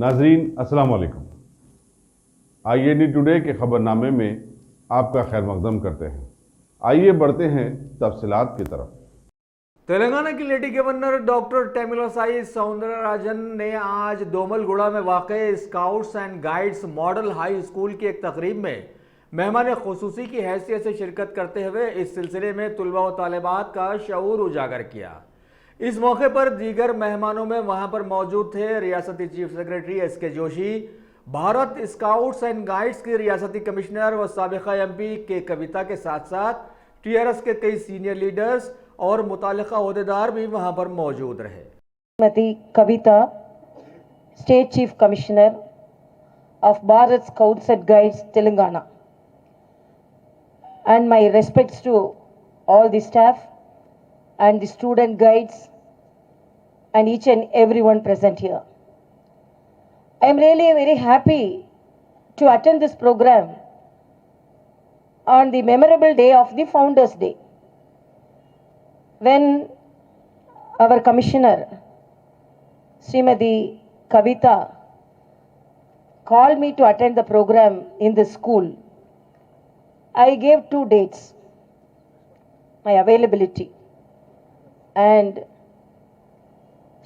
नाजरीन अस्सलाम वालेकुम। IAD टुडे के खबरनामे में आपका खैर मकदम करते हैं। आइए बढ़ते हैं तफसीलात की तरफ। तेलंगाना की lady governor doctor Tamilisai Soundararajan ने आज दोमलगुड़ा में वाक़ scouts and guides model high school की एक तकरीब में मेहमान खुसूसी की हैसियत से शिरकत करते हुए इस सिलसिले में तुलबा व तालिबात का शऊर उजागर किया। इस मौके पर दीगर मेहमानों में वहां पर मौजूद थे रियासती chief secretary SK Joshi, Bharat scouts and guides के रियासती कमिश्नर व साबिका MP के कविता के साथ साथ TRS के कई सीनियर लीडर्स और मुतालिका ओहदेदार भी वहां पर मौजूद रहे। Shrimati Kavita, state chief commissioner of Bharat Scouts and Guides Telangana, and my respects to all the staff and the student guides and each and everyone present here. I am really very happy to attend this program on the memorable day of the Founders Day, when our commissioner Srimati Kavita called me to attend the program in the school. I gave 2 dates, my availability, and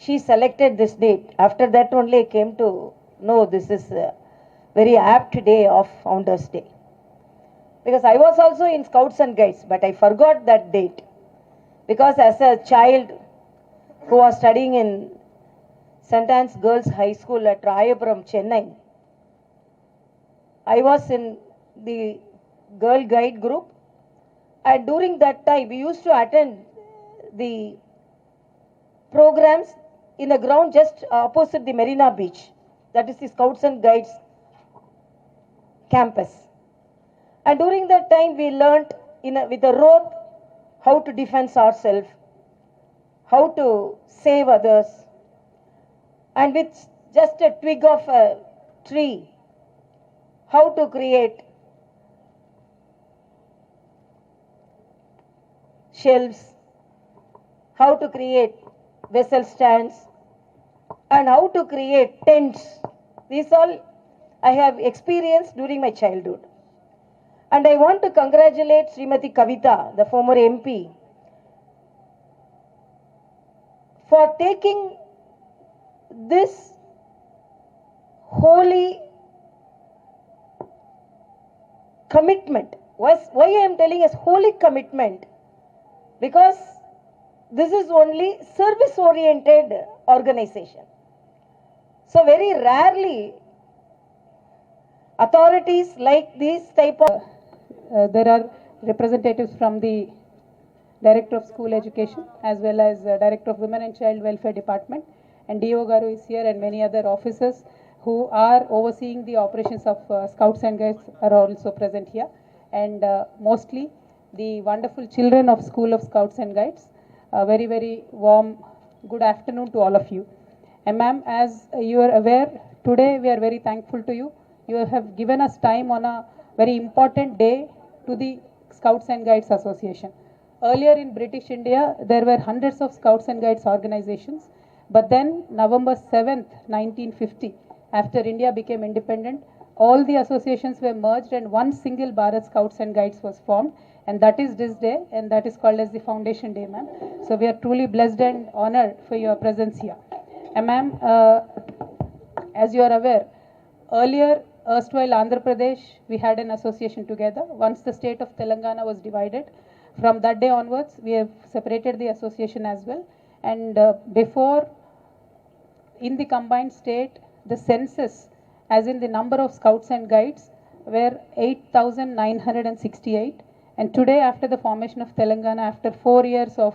she selected this date. After that only I came to know this is a very apt day of Founders Day, because I was also in Scouts and Guides, but I forgot that date, because as a child who was studying in St. Anne's Girls High School at Rayapuram, Chennai, I was in the girl guide group, and during that time we used to attend the programs in the ground just opposite the Marina Beach, that is the Scouts and Guides campus. And during that time we learnt with a rope how to defend ourselves, how to save others, and with just a twig of a tree, how to create shelves, how to create vessel stands, and how to create tents. These all I have experienced during my childhood. And I want to congratulate Srimati Kavita, the former MP, for taking this holy commitment. Why I am telling as holy commitment? Because this is only service oriented organization. So very rarely authorities like this type of there are representatives from the Director of School Education as well as Director of Women and Child Welfare Department, and DO Garu is here, and many other officers who are overseeing the operations of Scouts and Guides are also present here, and mostly the wonderful children of School of Scouts and Guides. Very, very warm good afternoon to all of you. And ma'am, as you are aware, today we are very thankful to you. You have given us time on a very important day to the Scouts and Guides Association. Earlier in British India, there were hundreds of Scouts and Guides organizations, but then November 7th, 1950, after India became independent, all the associations were merged and one single Bharat Scouts and Guides was formed, and that is this day, and that is called as the Foundation Day, ma'am. So we are truly blessed and honored for your presence here. And ma'am, as you are aware, earlier, erstwhile Andhra Pradesh, we had an association together. Once the state of Telangana was divided, from that day onwards, we have separated the association as well. And before, in the combined state, the census, as in the number of Scouts and Guides, were 8,968. And today, after the formation of Telangana, after 4 years of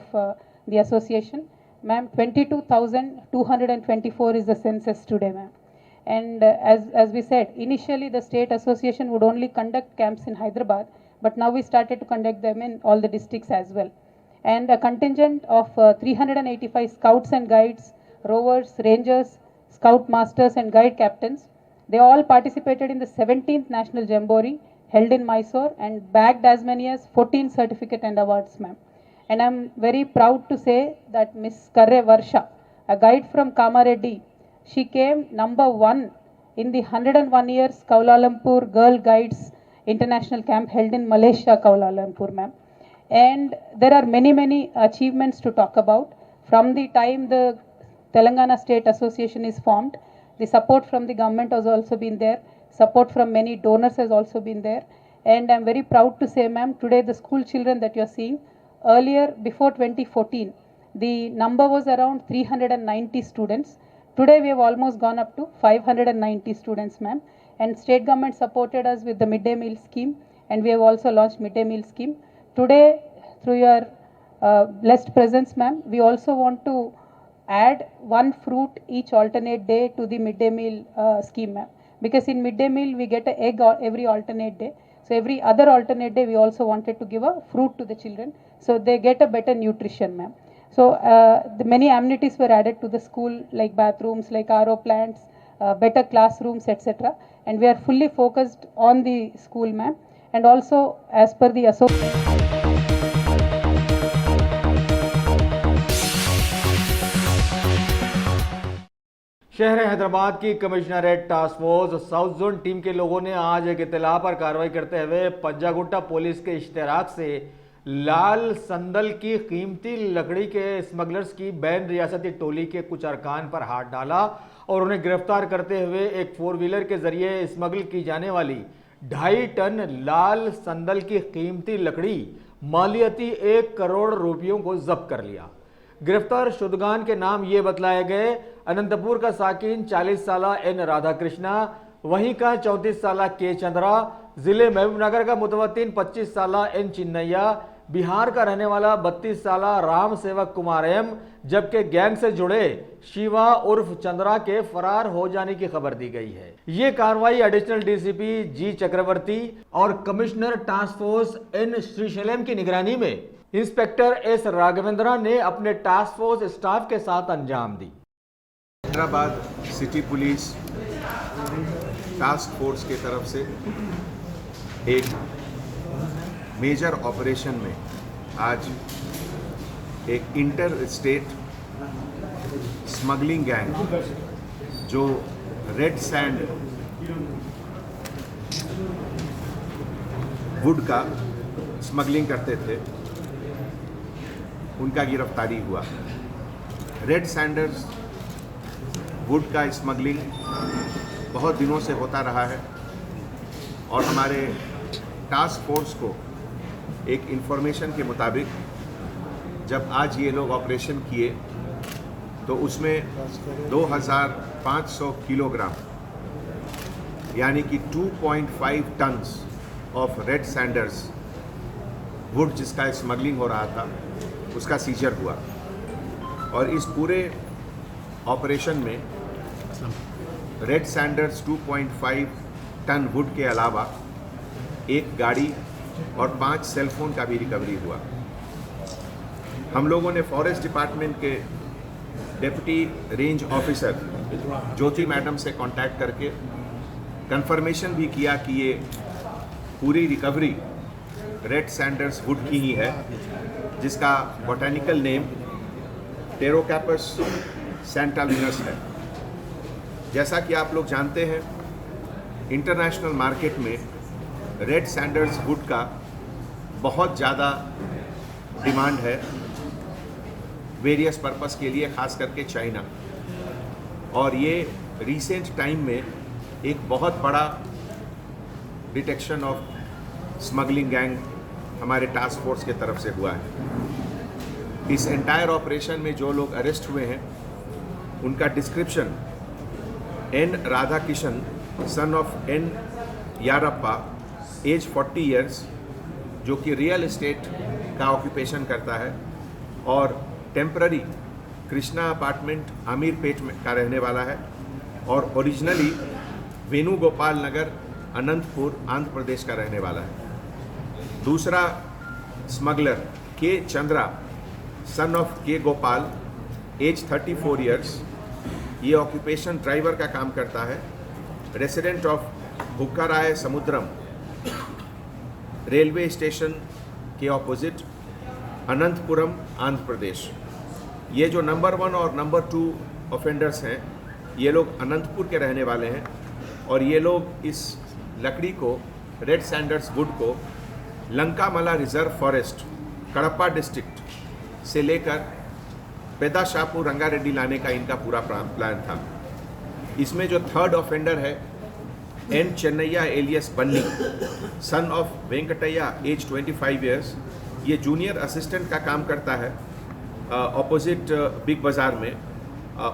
the association, ma'am, 22,224 is the census today, ma'am. And as we said, initially the state association would only conduct camps in Hyderabad, but now we started to conduct them in all the districts as well. And a contingent of 385 Scouts and Guides, Rovers, Rangers, Scout Masters and Guide Captains, they all participated in the 17th National Jamboree held in Mysore and bagged as many as 14 certificate and awards, ma'am. And I'm very proud to say that Miss Karre Varsha, a guide from Kamareddy, She came number 1 in the 101 years Kuala Lumpur Girl Guides International Camp held in Malaysia, Kuala Lumpur, ma'am. And there are many achievements to talk about. From the time the Telangana State Association is formed, the support from the government has also been there. Support from many donors has also been there. And I'm very proud to say, ma'am, today the school children that you're seeing, earlier, before 2014, the number was around 390 students. Today we have almost gone up to 590 students, ma'am. And state government supported us with the midday meal scheme, and we have also launched midday meal scheme. Today, through your blessed presence, ma'am, we also want to add one fruit each alternate day to the midday meal scheme, ma'am. Because in midday meal we get an egg every alternate day. So every other alternate day we also wanted to give a fruit to the children, so they get a better nutrition, ma'am. So the many amenities were added to the school, like bathrooms, like RO plants, better classrooms, etc. And we are fully focused on the school, ma'am. And also, as per the शहर हैदराबाद की commissionerate task force south zone team के लोगों ने आज एक इत्तला पर कार्रवाई करते हुए पंजागुट्टा पुलिस के इश्तराक से लाल संदल की कीमती लकड़ी के स्मगलर्स की बैन रियासती टोली के कुछ अरकान पर हाथ डाला और उन्हें गिरफ्तार करते हुए एक 4 व्हीलर के जरिए स्मगल की जाने वाली 2.5 टन लाल संदल की कीमती लकड़ी मालियती 1 करोड़ रुपयों को जब्त कर लिया। गिरफ्तार शुदगान के नाम ये बतलाए गए। अनंतपुर का साकिन 40 साला एन राधाकृष्णा, वहीं का 34 साला के चंद्रा, जिले महबूबनगर का मुतवत्तिन 25 साला एन चिन्नैया, बिहार का रहने वाला 32 साला राम सेवक कुमार एम, जबकि गैंग से जुड़े शिवा उर्फ चंद्रा के फरार हो जाने की खबर दी गई है। ये कार्रवाई एडिशनल डीसीपी जी चक्रवर्ती और commissioner task force N Srisailam की निगरानी में इंस्पेक्टर एस राघवेंद्रा ने अपने टास्क फोर्स स्टाफ के साथ अंजाम दी। Hyderabad city police task force के तरफ से एक मेजर ऑपरेशन में आज एक इंटर स्टेट स्मगलिंग गैंग जो रेड सैंड वुड का स्मगलिंग करते थे, उनका गिरफ्तारी हुआ। रेड सैंडर्स वुड का स्मगलिंग बहुत दिनों से होता रहा है और हमारे टास्क फोर्स को एक इंफॉर्मेशन के मुताबिक जब आज ये लोग ऑपरेशन किए तो उसमें 2500 किलोग्राम यानी कि 2.5 tons of red sanders would जिसका स्मगलिंग हो रहा था उसका सीजर हुआ। और इस पूरे ऑपरेशन में रेड सैंडर्स 2.5 टन वुड के अलावा एक गाड़ी और 5 सेलफोन का भी रिकवरी हुआ। हम लोगों ने फॉरेस्ट डिपार्टमेंट के डिप्टी रेंज ऑफिसर ज्योति मैडम से कांटेक्ट करके कंफर्मेशन भी किया कि ये पूरी रिकवरी रेड सैंडर्स वुड की ही है, जिसका बॉटेनिकल नेम टेरोकैपस सैंटालिनस है। जैसा कि आप लोग जानते हैं, इंटरनेशनल मार्केट में रेड सैंडर्स वुड का बहुत ज़्यादा डिमांड है वेरियस पर्पस के लिए, ख़ास करके चाइना। और ये रिसेंट टाइम में एक बहुत बड़ा डिटेक्शन ऑफ स्मगलिंग गैंग हमारे टास्क फोर्स के तरफ से हुआ है। इस एंटायर ऑपरेशन में जो लोग अरेस्ट हुए हैं उनका description N Radha Kishan son of N Yarappa, age 40 years, जो कि रियल एस्टेट का ऑक्यूपेशन करता है और टेम्पररी कृष्णा अपार्टमेंट अमीरपेट में का रहने वाला है और ओरिजिनली वेणुगोपाल नगर अनंतपुर आंध्र प्रदेश का रहने वाला है। दूसरा स्मगलर के Chandra son of K Gopal, age 34 years, ये ऑक्यूपेशन ड्राइवर का काम करता है, resident of Bukkaraya Samudram, railway station के ऑपोजिट अनंतपुरम आंध्र प्रदेश। ये जो नंबर 1 और नंबर 2 ऑफेंडर्स हैं ये लोग अनंतपुर के रहने वाले हैं और ये लोग इस लकड़ी को, रेड सैंडर्स वुड को, लंकामला रिजर्व फॉरेस्ट कडप्पा डिस्ट्रिक्ट से लेकर पेदाशापुर रंगारेड्डी लाने का इनका पूरा प्लान था। इसमें जो थर्ड ऑफेंडर है N Chennaiah alias Bunny, son of Venkataiah, age 25 years, ये जूनियर असिस्टेंट का काम करता है ऑपोजिट बिग बाज़ार में।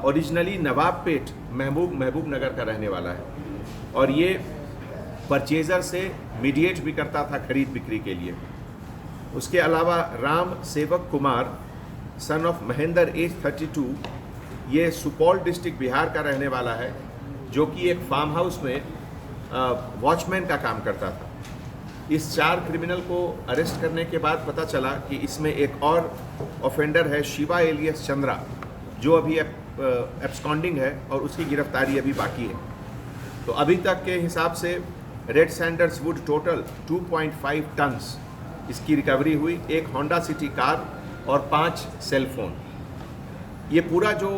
ओरिजिनली नवाबपेट महबूब नगर का रहने वाला है और ये परचेज़र से मीडिएट भी करता था खरीद बिक्री के लिए। उसके अलावा Ram Sevak Kumar, son of Mahendra, age 32, ये सुपौल डिस्ट्रिक्ट बिहार का रहने वाला है, जो कि एक फार्म हाउस में वॉचमैन का काम करता था। इस 4 क्रिमिनल को अरेस्ट करने के बाद पता चला कि इसमें एक और ऑफेंडर है शिवा एलियस चंद्रा, जो अभी एब्सकॉन्डिंग है और उसकी गिरफ्तारी अभी बाकी है। तो अभी तक के हिसाब से red sanders wood total 2.5 tons इसकी रिकवरी हुई, एक होंडा सिटी कार और 5 सेल फोन। ये पूरा जो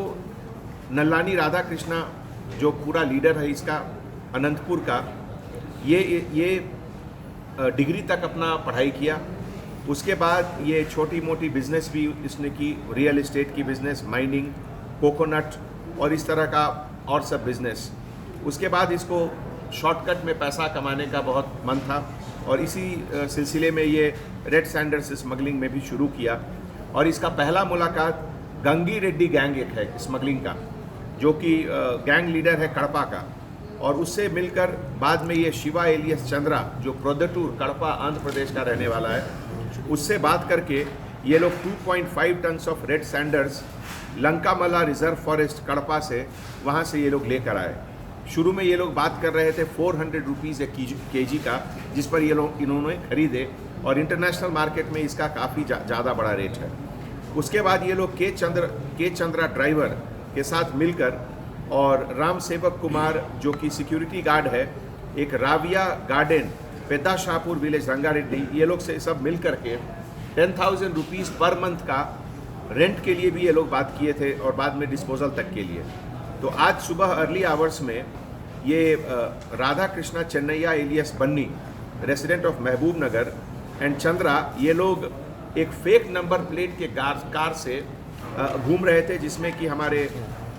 नल्लानी राधा कृष्णा जो पूरा लीडर है इसका अनंतपुर का, ये डिग्री तक अपना पढ़ाई किया। उसके बाद ये छोटी मोटी बिजनेस भी इसने की, रियल एस्टेट की बिजनेस, माइनिंग, कोकोनट और इस तरह का और सब बिजनेस। उसके बाद इसको शॉर्टकट में पैसा कमाने का बहुत मन था और इसी सिलसिले में ये रेड सैंडर्स स्मगलिंग में भी शुरू किया। और इसका पहला मुलाकात गंगी रेड्डी गैंग एक है स्मगलिंग का, जो कि गैंग लीडर है कड़पा का, और उससे मिलकर बाद में ये शिवा एलियस चंद्रा, जो प्रोदटूर कड़पा आंध्र प्रदेश का रहने वाला है, उससे बात करके ये लोग 2.5 tons of red sanders Lankamala reserve forest Kadapa से वहाँ से ये लोग लेकर आए। शुरू में ये लोग बात कर रहे थे 400 रुपीज़ एक केजी का, जिस पर ये लोग इन्होंने खरीदे और इंटरनेशनल मार्केट में इसका काफ़ी ज़्यादा बड़ा रेट है। उसके बाद ये लोग के चंद्रा ड्राइवर के साथ मिलकर और राम सेवक कुमार, जो कि सिक्योरिटी गार्ड है, एक राविया गार्डन, पेदाशापुर विलेज, रंगारेड्डी, ये लोग से सब मिल करके 10,000 रुपीज़ पर मंथ का रेंट के लिए भी ये लोग बात किए थे और बाद में डिस्पोजल तक के लिए। तो आज सुबह अर्ली आवर्स में ये Radha Krishna Chennaiah alias Bunny, resident of Mahbub Nagar, and Chandra, ये लोग एक फेक नंबर प्लेट के कार से घूम रहे थे, जिसमें कि हमारे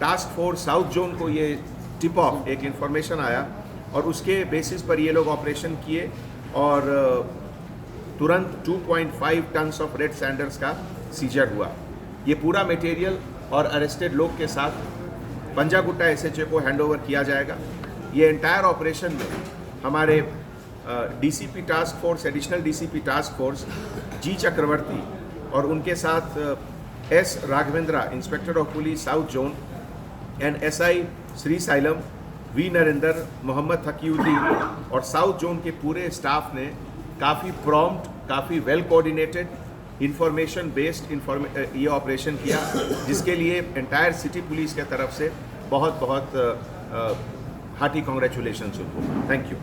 टास्क फोर्स साउथ जोन को ये टिप ऑफ एक इन्फॉर्मेशन आया और उसके बेसिस पर ये लोग ऑपरेशन किए और तुरंत 2.5 टन्स ऑफ रेड सैंडर्स का सीजर हुआ। ये पूरा मटेरियल और अरेस्टेड लोग के साथ पंजागुट्टा SHA को हैंडओवर किया जाएगा। ये एंटायर ऑपरेशन में हमारे DCP task force, additional DCP task force G Chakravarthy और उनके साथ S Raghavendra, inspector of police south zone, and SI Shri Sailam, V Narendra, Mohammed Taqiuddin और साउथ जोन के पूरे स्टाफ ने काफ़ी प्रॉम्प्ट, काफ़ी वेल कोऑर्डिनेटेड, इंफॉर्मेशन बेस्ड ये ऑपरेशन किया, जिसके लिए एंटायर सिटी पुलिस के तरफ से बहुत बहुत हार्टी कॉन्ग्रेचुलेशंस उनको। Thank you.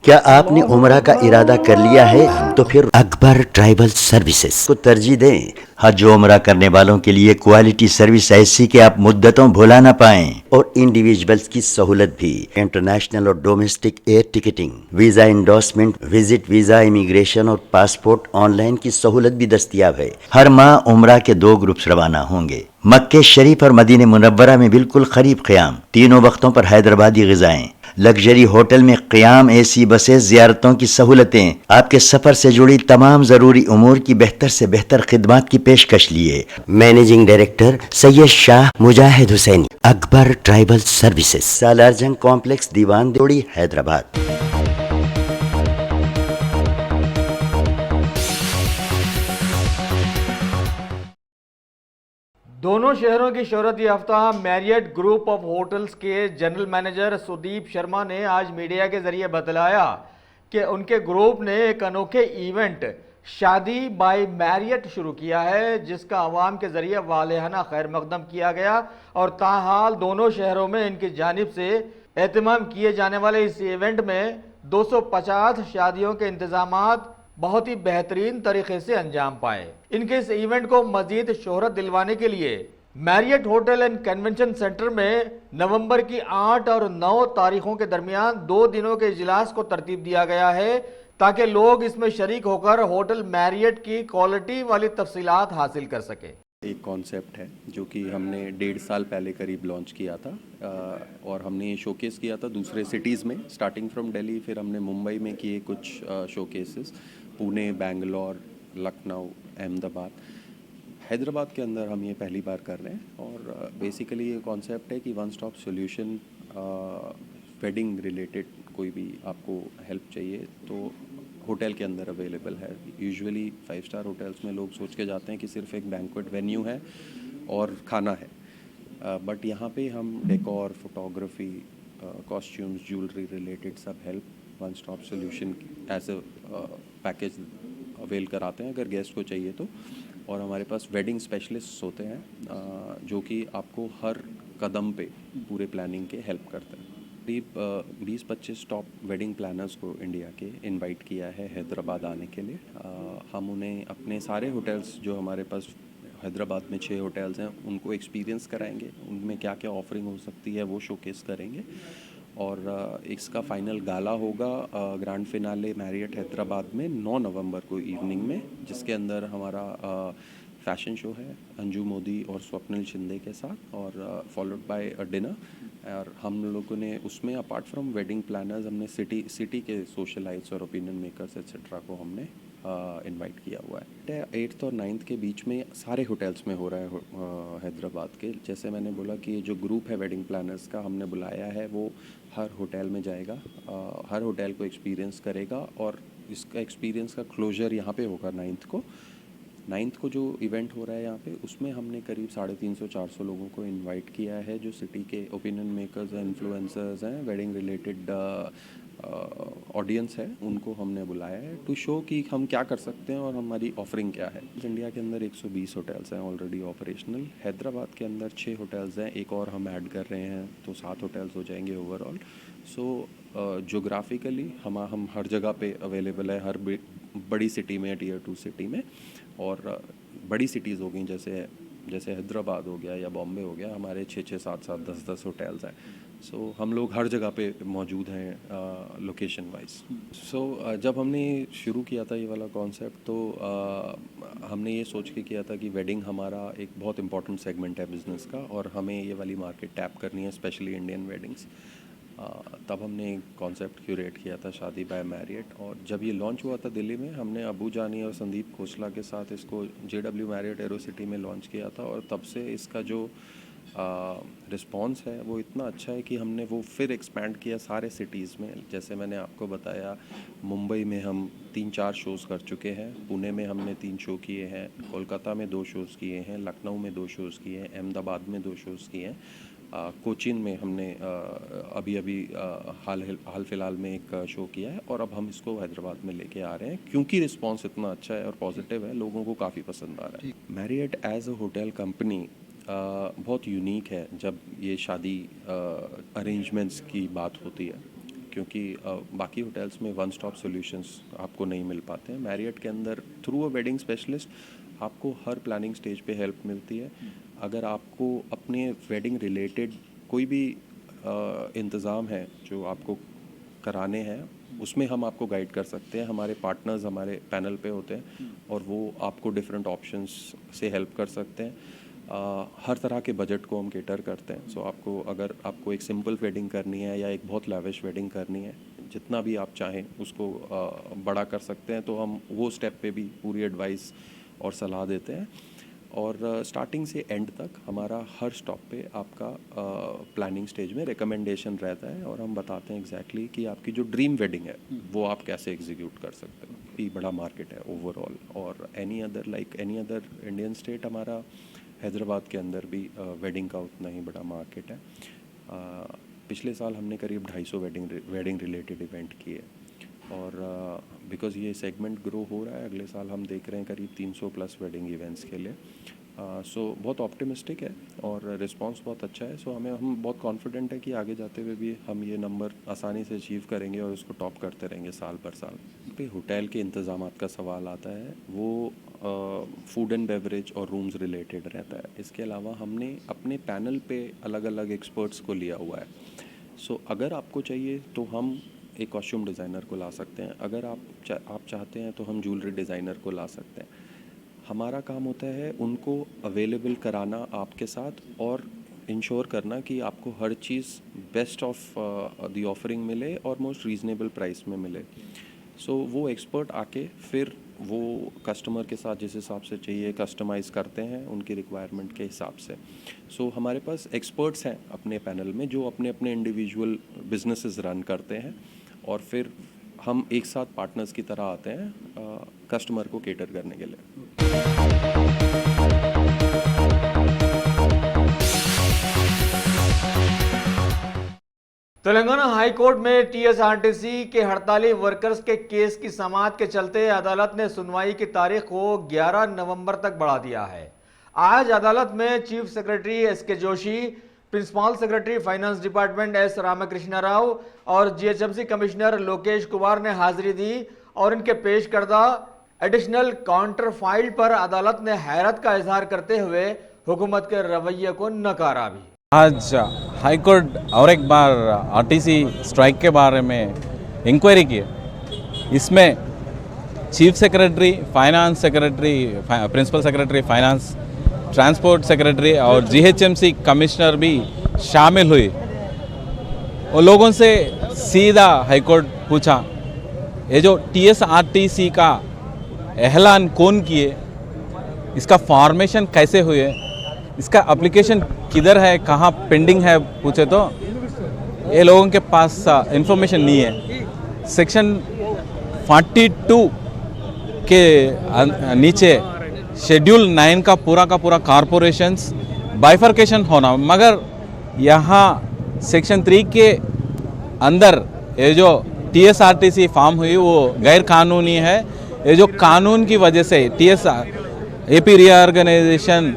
क्या आपने उम्रा का इरादा कर लिया है? तो फिर अकबर ट्राइबल सर्विसेज को तरजीह दें। हज उम्रा करने वालों के लिए क्वालिटी सर्विस ऐसी कि आप मुद्दतों भुला ना पाएं, और इंडिविजुअल्स की सहूलत भी। इंटरनेशनल और domestic air ticketing, visa endorsement, visit visa, immigration और पासपोर्ट ऑनलाइन की सहूलत भी दस्तयाब है। हर माह उम्रा के 2 ग्रुप्स रवाना होंगे। मक्के शरीफ और मदीने मुनव्वरा में बिल्कुल करीब क़याम, तीनों वक्तों पर हैदराबादी ग़िज़ाएं, लग्जरी होटल में क़याम, AC बसें, ज़ियारतों की सहूलतें, आपके सफ़र से जुड़ी तमाम ज़रूरी उमूर की बेहतर से बेहतर खिदमत की पेशकश लिए। Managing director Syed Shah Mujahid Hussaini, Akbar tribal services, Salarjung complex, Diwan Deodi, Hyderabad. दोनों शहरों की शोहरत याफ्ता मैरियट ग्रुप ऑफ होटल्स के जनरल मैनेजर सुदीप शर्मा ने आज मीडिया के जरिए बतलाया कि उनके ग्रुप ने एक अनोखे इवेंट शादी बाय मैरियट शुरू किया है, जिसका अवाम के जरिए वालेहाना खैर मकदम किया गया और ताहाल दोनों शहरों में इनकी जानिब से एहतमाम किए जाने वाले इस इवेंट में 250 शादियों के इंतजामात बहुत ही बेहतरीन तरीके से अंजाम पाए। इनके इस इवेंट को मजीद शोहरत दिलवाने के लिए Marriott hotel and convention centre में नवंबर की 8 और 9 तारीखों के दरमियान 2 दिनों के इजलास को तरतीब दिया गया है ताकि लोग इसमें शरीक होकर होटल मैरियट की क्वालिटी वाली तफसीलात हासिल कर सके। एक कॉन्सेप्ट है जो कि हमने 1.5 साल पहले करीब लॉन्च किया था और हमने ये शोकेस किया था दूसरे सिटीज़ में, स्टार्टिंग फ्रॉम दिल्ली। फिर हमने मुंबई में किए कुछ शोकेसेस, पुणे, बेंगलोर, लखनऊ, अहमदाबाद। हैदराबाद के अंदर हम ये पहली बार कर रहे हैं और बेसिकली ये कॉन्सेप्ट है कि one stop solution, wedding related कोई भी आपको हेल्प चाहिए तो होटल के अंदर अवेलेबल है। यूजुअली 5 स्टार होटल्स में लोग सोच के जाते हैं कि सिर्फ एक बैंक्वेट वेन्यू है और खाना है, बट यहाँ पे हम decor, photography, costumes, jewellery related सब help one stop solution as a package avail कराते हैं अगर गेस्ट को चाहिए तो। और हमारे पास वेडिंग स्पेशलिस्ट्स होते हैं जो कि आपको हर कदम पे पूरे प्लानिंग के हेल्प करते हैं। करीब 20-25 टॉप वेडिंग प्लानर्स को इंडिया के इनवाइट किया है हैदराबाद आने के लिए। हम उन्हें अपने सारे होटल्स जो हमारे पास हैदराबाद में 6 होटल्स हैं उनको एक्सपीरियंस कराएंगे, उनमें क्या क्या ऑफरिंग हो सकती है वो शोकेस करेंगे। और इसका फाइनल गाला होगा ग्रैंड फिनाले मैरियट हैदराबाद में 9 नवंबर को इवनिंग में, जिसके अंदर हमारा फैशन शो है अंजू मोदी और स्वप्निल शिंदे के साथ और फॉलोड बाय अ डिनर। और हम लोगों ने उसमें अपार्ट फ्रॉम वेडिंग प्लानर्स हमने सिटी के सोशलाइट्स और ओपिनियन मेकर्स एक्सेट्रा को हमने इनवाइट किया हुआ है। 8th और 9th के बीच में सारे होटल्स में हो रहा है हैदराबाद के। जैसे मैंने बोला कि ये जो ग्रुप है वेडिंग प्लानर्स का हमने बुलाया है वो हर होटल में जाएगा, हर होटल को एक्सपीरियंस करेगा और इसका एक्सपीरियंस का क्लोजर यहाँ पे होगा 9th को जो इवेंट हो रहा है यहाँ पे, उसमें हमने करीब 350-400 लोगों को इनवाइट किया है जो सिटी के ओपिनियन मेकर्स हैं, इन्फ्लुएंसर्स हैं, वेडिंग रिलेटेड ऑडियंस है, उनको हमने बुलाया है टू शो कि हम क्या कर सकते हैं और हमारी ऑफरिंग क्या है। इंडिया के अंदर 120 होटल्स हैं ऑलरेडी ऑपरेशनल। हैदराबाद के अंदर 6 होटल्स हैं, एक और हम ऐड कर रहे हैं तो 7 होटल्स हो जाएंगे ओवरऑल। सो जोग्राफिकली हम हर जगह पे अवेलेबल है, हर बड़ी सिटी में, Tier 2 सिटी में। और बड़ी सिटीज़ हो गई जैसे हैदराबाद हो गया या बॉम्बे हो गया, हमारे 6-6, 7-7, 10-10 होटल्स हैं। सो हम लोग हर जगह पे मौजूद हैं लोकेशन वाइज। सो जब हमने शुरू किया था ये वाला कॉन्सेप्ट तो हमने ये सोच के किया था कि वेडिंग हमारा एक बहुत इंपॉर्टेंट सेगमेंट है बिज़नेस का और हमें ये वाली मार्केट टैप करनी है, स्पेशली इंडियन वेडिंग्स। तब हमने कॉन्सेप्ट क्यूरेट किया था शादी बाय मैरियट। और जब ये लॉन्च हुआ था दिल्ली में, हमने अबू जानी और संदीप खोसला के साथ इसको JW मैरियट एरो सिटी में लॉन्च किया था और तब से इसका जो रिस्पॉन्स है वो इतना अच्छा है कि हमने वो फिर एक्सपैंड किया सारे सिटीज़ में। जैसे मैंने आपको बताया, मुंबई में हम 3-4 शोज़ कर चुके हैं, पुणे में हमने 3 शो किए हैं, कोलकाता में 2 शोज़ किए हैं, लखनऊ में 2 शोज़ किए हैं, अहमदाबाद में 2 शोज़ किए हैं, कोचीन में हमने अभी हाल फिलहाल में एक शो किया है और अब हम इसको हैदराबाद में लेके आ रहे हैं क्योंकि रिस्पांस इतना अच्छा है और पॉजिटिव है, लोगों को काफ़ी पसंद आ रहा है। Marriott as a hotel company बहुत यूनिक है जब ये शादी अरेंजमेंट्स की बात होती है, क्योंकि बाकी होटल्स में वन स्टॉप सॉल्यूशंस आपको नहीं मिल पाते हैं। मैरियट के अंदर थ्रू अ वेडिंग स्पेशलिस्ट आपको हर प्लानिंग स्टेज पे हेल्प मिलती है। अगर आपको अपने वेडिंग रिलेटेड कोई भी इंतज़ाम है जो आपको कराने हैं, उसमें हम आपको गाइड कर सकते हैं। हमारे पार्टनर्स हमारे पैनल पे होते हैं और वो आपको डिफरेंट ऑप्शंस से हेल्प कर सकते हैं। हर तरह के बजट को हम केटर करते हैं। सो अगर आपको एक सिंपल वेडिंग करनी है या एक बहुत लैविश वेडिंग करनी है, जितना भी आप चाहें उसको बड़ा कर सकते हैं, तो हम वो स्टेप पे भी पूरी एडवाइस और सलाह देते हैं। और स्टार्टिंग से एंड तक हमारा हर स्टॉप पे आपका प्लानिंग स्टेज में रिकमेंडेशन रहता है और हम बताते हैं एग्जैक्टली कि आपकी जो ड्रीम वेडिंग है वो आप कैसे एग्जीक्यूट कर सकते हो। ये बड़ा मार्केट है ओवरऑल, और एनी अदर इंडियन स्टेट हमारा हैदराबाद के अंदर भी वेडिंग का उतना ही बड़ा मार्केट है। पिछले साल हमने करीब 250 वेडिंग रिलेटेड इवेंट किए और बिकॉज़ ये सेगमेंट ग्रो हो रहा है, अगले साल हम देख रहे हैं करीब 300 प्लस वेडिंग इवेंट्स के लिए। सो बहुत ऑप्टिमिस्टिक है और रिस्पांस बहुत अच्छा है। सो हम बहुत कॉन्फिडेंट है कि आगे जाते हुए भी हम ये नंबर आसानी से अचीव करेंगे और उसको टॉप करते रहेंगे साल पर साल। पे होटल के इंतज़ामात का सवाल आता है, वो फूड एंड बेवरेज और रूम्स रिलेटेड रहता है। इसके अलावा हमने अपने पैनल पे अलग अलग एक्सपर्ट्स को लिया हुआ है। सो अगर आपको चाहिए तो हम एक कॉस्ट्यूम डिज़ाइनर को ला सकते हैं, अगर आप चाहते हैं तो हम ज्वेलरी डिज़ाइनर को ला सकते हैं। हमारा काम होता है उनको अवेलेबल कराना आपके साथ और इंश्योर करना कि आपको हर चीज़ बेस्ट ऑफ द ऑफरिंग मिले और मोस्ट रीज़नेबल प्राइस में मिले। सो वो एक्सपर्ट आके फिर वो कस्टमर के साथ जिस हिसाब से चाहिए कस्टमाइज़ करते हैं उनकी रिक्वायरमेंट के हिसाब से। सो हमारे पास एक्सपर्ट्स हैं अपने पैनल में जो अपने अपने इंडिविजुअल बिजनेसेस रन करते हैं और फिर हम एक साथ पार्टनर्स की तरह आते हैं कस्टमर को केटर करने के लिए। तेलंगाना हाई कोर्ट में टीएसआरटीसी के हड़ताली वर्कर्स के केस की समाअत के चलते अदालत ने सुनवाई की तारीख को 11 नवंबर तक बढ़ा दिया है। आज अदालत में chief secretary SK Joshi, principal secretary finance department S Ramakrishna Rao और जीएचएमसी कमिश्नर लोकेश कुमार ने हाजिरी दी और इनके पेश करदा एडिशनल काउंटर फाइल पर अदालत ने हैरत का इजहार करते हुए हुकूमत के रवैये को नकारा भी। आज हाईकोर्ट और एक बार आरटीसी स्ट्राइक के बारे में इंक्वायरी की है। इसमें chief secretary, finance secretary, principal secretary finance, transport secretary और जीएचएमसी कमिश्नर भी शामिल हुई। वो लोगों से सीधा हाईकोर्ट पूछा, ये जो टीएसआरटीसी का ऐलान कौन किए, इसका फॉर्मेशन कैसे हुए, इसका एप्लीकेशन किधर है, कहाँ पेंडिंग है पूछे तो ये लोगों के पास इंफॉर्मेशन नहीं है। सेक्शन 42 के नीचे शेड्यूल 9 का पूरा कॉरपोरेशंस बाइफर्केशन होना, मगर यहाँ सेक्शन 3 के अंदर ये जो टीएसआरटीसी फॉर्म हुई वो गैर कानूनी है। ये जो कानून की वजह से एपी रीऑर्गेनाइजेशन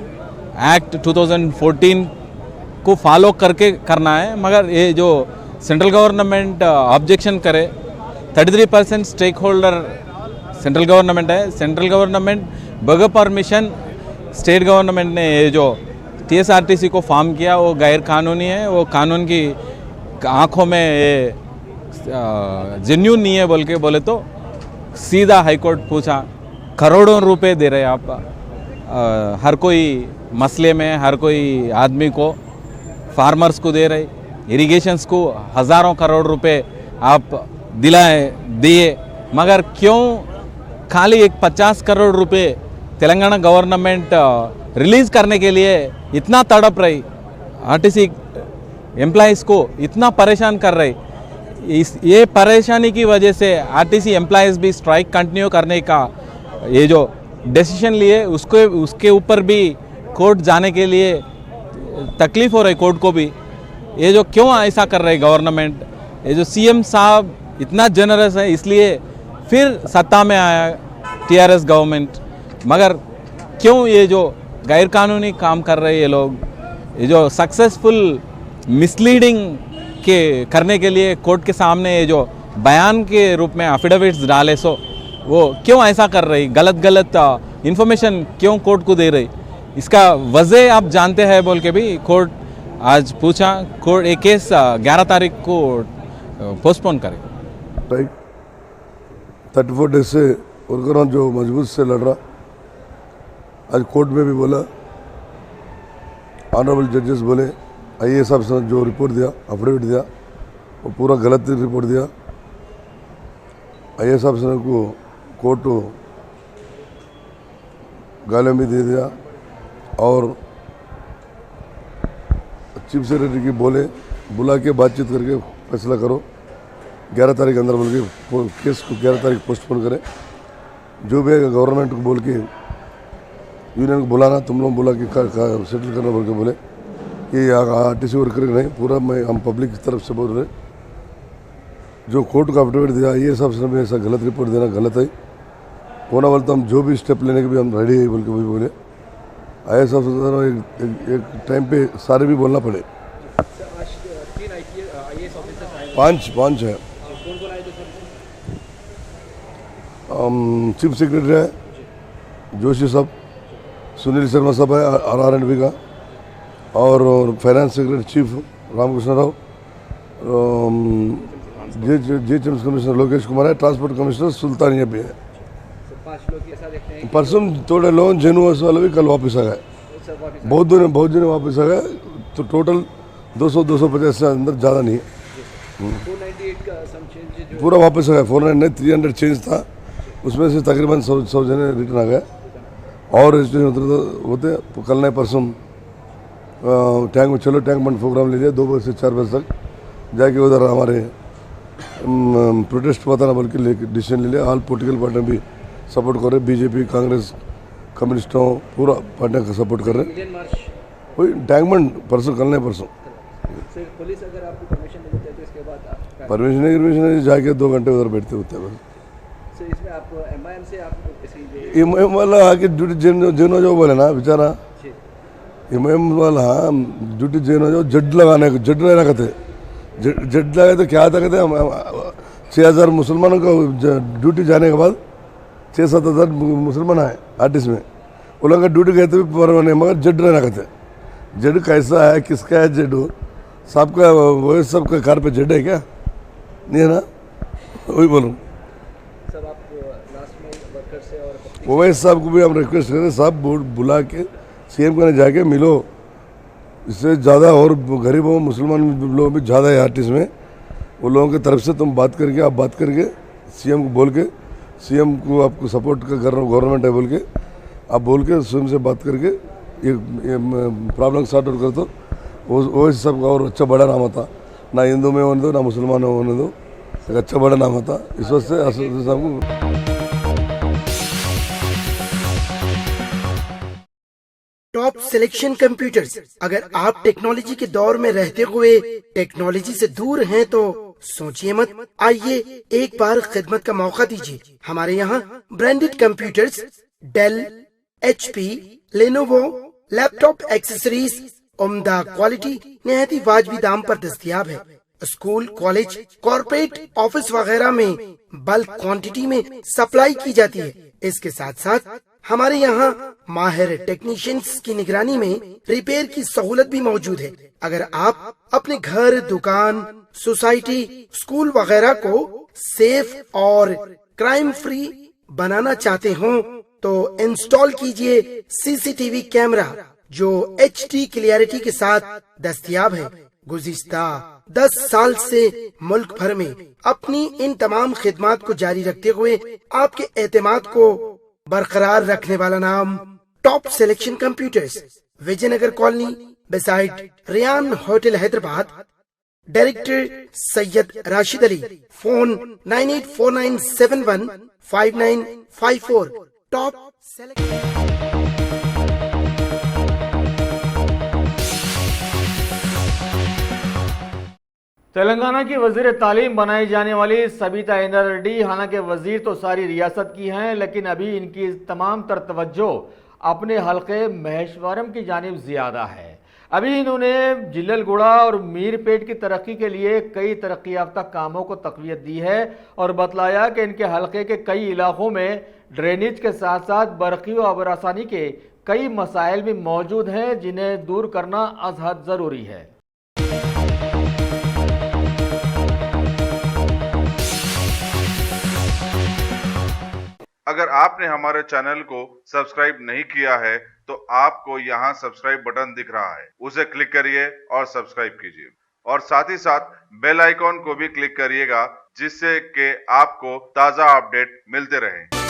एक्ट 2014 को फॉलो करके करना है, मगर ये जो सेंट्रल गवर्नमेंट ऑब्जेक्शन करे, 33% स्टेक होल्डर सेंट्रल गवर्नमेंट है। सेंट्रल गवर्नमेंट बगैर परमिशन स्टेट गवर्नमेंट ने ये जो टीएसआरटीसी को फॉर्म किया वो गैर कानूनी है, वो कानून की आंखों में ये जेन्यून नहीं है बोले तो सीधा हाईकोर्ट पूछा, करोड़ों रुपए दे रहे आप हर कोई मसले में, हर कोई आदमी को, फार्मर्स को दे रहे, इरिगेशंस को हज़ारों करोड़ रुपए आप दिए, मगर क्यों खाली एक 50 करोड़ रुपए तेलंगाना गवर्नमेंट रिलीज़ करने के लिए इतना तड़प रही, आरटीसी एम्प्लॉइज़ को इतना परेशान कर रही। ये परेशानी की वजह से आरटीसी एम्प्लॉइज़ भी स्ट्राइक कंटिन्यू करने का ये जो डिसीजन लिए उसके ऊपर भी कोर्ट जाने के लिए तकलीफ़ हो रही कोर्ट को भी। ये जो क्यों ऐसा कर रहे गवर्नमेंट, ये जो सीएम साहब इतना जनरस है इसलिए फिर सत्ता में आया टीआरएस गवर्नमेंट, मगर क्यों ये जो गैर कानूनी काम कर रहे ये लोग, ये जो सक्सेसफुल मिसलीडिंग के करने के लिए कोर्ट के सामने ये जो बयान के रूप में एफिडेविट्स डाले, सो वो क्यों ऐसा कर रही, गलत इन्फॉर्मेशन क्यों कोर्ट को दे रही, इसका वजह आप जानते हैं बोल के भी कोर्ट आज पूछा। कोर्ट एक केस 11 तारीख को पोस्टपोन करेगा। राइट 34 डेज से वर्कर जो मजबूत से लड़ रहा, आज कोर्ट में भी बोला, ऑनरेबल जजेस बोले आईएएस ऑफिसर जो रिपोर्ट दिया, एफिडेविट दिया, वो पूरा गलत रिपोर्ट दिया। आईएएस ऑफिसर को कोर्ट गालियाँ भी दे दिया और चीफ सेक्रेटरी की बुला के बातचीत करके फैसला करो, 11 तारीख अंदर बोल के केस को 11 तारीख पोस्टपोन करें। जो भी गवर्नमेंट को बोल के यूनियन को बुलाना, तुम लोग बुला के सेटल करना बोल के बोले कि आरटीसी वर्कर नहीं, पूरा हम पब्लिक की तरफ से बोल रहे। जो कोर्ट का एफिडेविट दिया ये सब में ऐसा गलत रिपोर्ट देना गलत है। होना बोलता हम जो भी स्टेप लेने के भी हम रेडी है बोल के भी बोले। IAS ऑफिसर एक टाइम पे सारे भी बोलना पड़े। पांच है। चीफ सेक्रेटरी है जोशी साहब, सुनील शर्मा साहब है RR&B का, और finance secretary chief Ramakrishna Rao, GHMC commissioner Lokesh Kumar है, ट्रांसपोर्ट कमिश्नर सुल्तानिया भी है। परसों थोड़े लोग जेनुअस वाले भी कल वापस आ गए, बहुत जने वापस आ गए, तो टोटल 200-250 से अंदर ज़्यादा नहीं है। पूरा वापस आ गया। 400 नहीं 300 चेंज था, उसमें से तकरीबन 100 जने रिटर्न आ गए, और रजिस्ट्रेशन होते कल नहीं परसों टैंक में चलो टैंक बंद प्रोग्राम ले लिया 2 बजे से 4 बजे तक जाके उधर हमारे प्रोटेस्ट पता ना बोल के डिसीजन ले लिया। ऑल पॉलिटिकल पार्टी भी सपोर्ट कर रहे, BJP कांग्रेस कम्युनिस्टों पूरा पार्टी का सपोर्ट कर रहे। वही टैंक बंद परसों कल नहीं परसों। पुलिस अगर आपको परमिशन नहीं देती तो इसके बाद परमिशन जाके 2 घंटे उधर बैठते होते हैं बस। इसमें आप MIM से आप MIM वाला आके ड्यूटी जेनो जो बोले ना बेचारा, MIM वाला ड्यूटी जेनो जो जड लगाने को जड नहीं रखते, जड लगे तो क्या था कहते 6,000 मुसलमानों का ड्यूटी जाने के बाद 6-7 मुसलमान आए आर्टिस्ट में, वो लोग का ड्यूटी गए थे परवाने, मगर जड नहीं रखते। जड कैसा है, किसका है जड, सबका वो सबका कार पे जड है क्या? नहीं है ना, वही बोलूँ। ओवैस साहब को भी हम रिक्वेस्ट करें, साहब बुला के CM को जाके मिलो, इससे ज़्यादा और गरीबों मुसलमान लोग भी ज़्यादा है आर्टिस्ट में, वो लोगों की तरफ से तुम बात करके CM को बोल के, CM को आपको सपोर्ट कर रहा हूँ गवर्नमेंट है बोल के, आप बोल के स्वयं से बात करके ये प्रॉब्लम सॉर्ट आउट कर दो। ओवैस साहब का और अच्छा बड़ा नाम था, ना हिंदू में होने दो ना मुसलमान में होने दो, एक अच्छा बड़ा नाम था। इस वजह से साहब को टॉप सिलेक्शन कंप्यूटर्स। अगर आप टेक्नोलॉजी के दौर में रहते हुए टेक्नोलॉजी से दूर हैं तो सोचिए मत, आइए एक बार खिदमत का मौका दीजिए। हमारे यहाँ branded computers Dell, HP, Lenovo, laptop accessories उम्दा क्वालिटी निहायती वाजबी दाम पर दस्तयाब है। स्कूल, कॉलेज, कॉर्पोरेट, ऑफिस वगैरह में बल्क क्वांटिटी में सप्लाई की जाती है। इसके साथ साथ हमारे यहाँ माहिर टेक्नीशियंस की निगरानी में रिपेयर की सहूलत भी मौजूद है। अगर आप अपने घर, दुकान, सोसाइटी, स्कूल वगैरह को सेफ और क्राइम फ्री बनाना चाहते हो तो इंस्टॉल कीजिए CCTV कैमरा जो HD क्लियरिटी के साथ दस्तयाब है। गुज़िश्ता 10 साल से मुल्क भर में अपनी इन तमाम खिदमात को जारी रखते हुए आपके एतमाद को बरकरार रखने वाला नाम top selection computers, Vijayanagar colony beside Ryan hotel Hyderabad. Director Syed Rashid Ali. Phone 9849715954। Top Telangana की वजीर तालीम बनाई जाने वाली सबिता इंद्रा रेड्डी हालांकि वजीर तो सारी रियासत की हैं, लेकिन अभी इनकी तमाम तर तवज्जो अपने हल्के महेश्वरम की जानिब ज़्यादा है। अभी इन्होंने जिल्ललगुड़ा और मीरपेट की तरक्की के लिए कई तरक्की याफ्ता कामों को तक़वियत दी है और बतलाया कि इनके हल्के के कई इलाकों में ड्रेनेज के साथ साथ बरक़ी व आबरासानी के कई मसाइल भी मौजूद हैं जिन्हें दूर करना अज़ हद ज़रूरी है। अगर आपने हमारे चैनल को सब्सक्राइब नहीं किया है तो आपको यहाँ सब्सक्राइब बटन दिख रहा है, उसे क्लिक करिए और सब्सक्राइब कीजिए और साथ ही साथ बेल आइकॉन को भी क्लिक करिएगा जिससे कि आपको ताज़ा अपडेट मिलते रहें।